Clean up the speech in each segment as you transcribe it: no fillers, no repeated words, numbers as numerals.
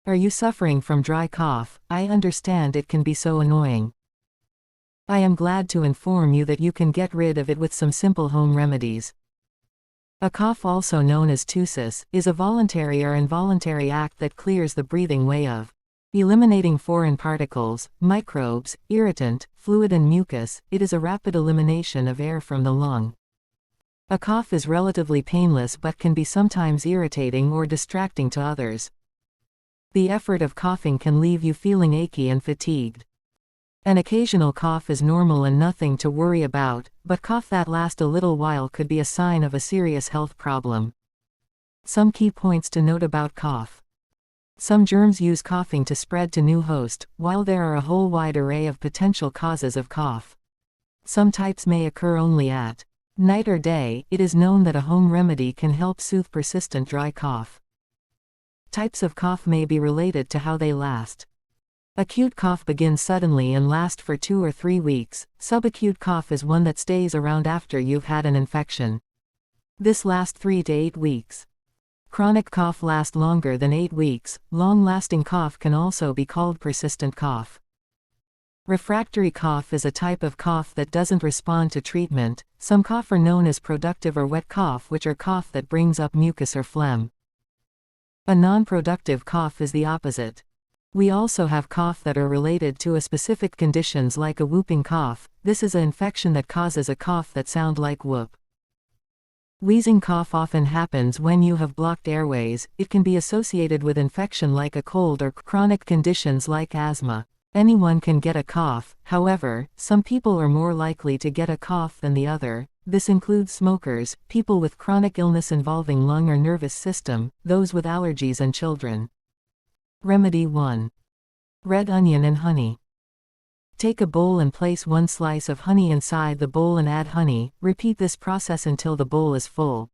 Are you suffering from dry cough? I understand it can be so annoying. I am glad to inform you that you can get rid of it with some simple home remedies. A cough, also known as ptosis, is a voluntary or involuntary act that clears the breathing way of eliminating foreign particles, microbes, irritant, fluid and mucus. It is a rapid elimination of air from the lung. A cough is relatively painless but can be sometimes irritating or distracting to others. The effort of coughing can leave you feeling achy and fatigued. An occasional cough is normal and nothing to worry about, but cough that lasts a little while could be a sign of a serious health problem. Some key points to note about cough. Some germs use coughing to spread to new hosts, while there are a whole wide array of potential causes of cough. Some types may occur only at night or day. It is known that a home remedy can help soothe persistent dry cough. Types of cough may be related to how they last. Acute cough begins suddenly and lasts for 2 or 3 weeks. Subacute cough is one that stays around after you've had an infection. This lasts 3 to 8 weeks. Chronic cough lasts longer than 8 weeks. Long-lasting cough can also be called persistent cough. Refractory cough is a type of cough that doesn't respond to treatment. Some cough are known as productive or wet cough, which are cough that brings up mucus or phlegm. A non-productive cough is the opposite. We also have cough that are related to a specific conditions, like a whooping cough. This is an infection that causes a cough that sounds like whoop. Wheezing cough often happens when you have blocked airways. It can be associated with infection like a cold or chronic conditions like asthma. Anyone can get a cough, however, some people are more likely to get a cough than the other. This includes smokers, people with chronic illness involving lung or nervous system, those with allergies, and children. Remedy 1. Red onion and honey. Take a bowl and place 1 slice of honey inside the bowl and add honey. Repeat this process until the bowl is full.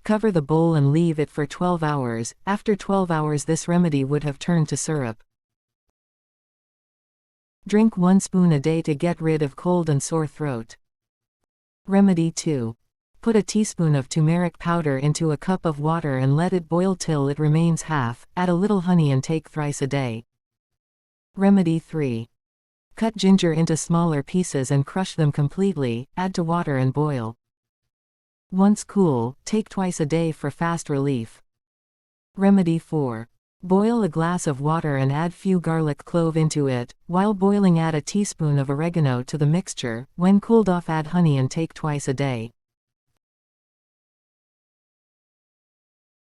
Cover the bowl and leave it for 12 hours. After 12 hours, this remedy would have turned to syrup. Drink 1 spoon a day to get rid of cold and sore throat. Remedy 2. Put a teaspoon of turmeric powder into a cup of water and let it boil till it remains half. Add a little honey and take thrice a day. Remedy 3. Cut ginger into smaller pieces and crush them completely. Add to water and boil. Once cool, take twice a day for fast relief. Remedy 4. Boil a glass of water and add few garlic clove into it. While boiling, add a teaspoon of oregano to the mixture. When cooled off, add honey and take twice a day.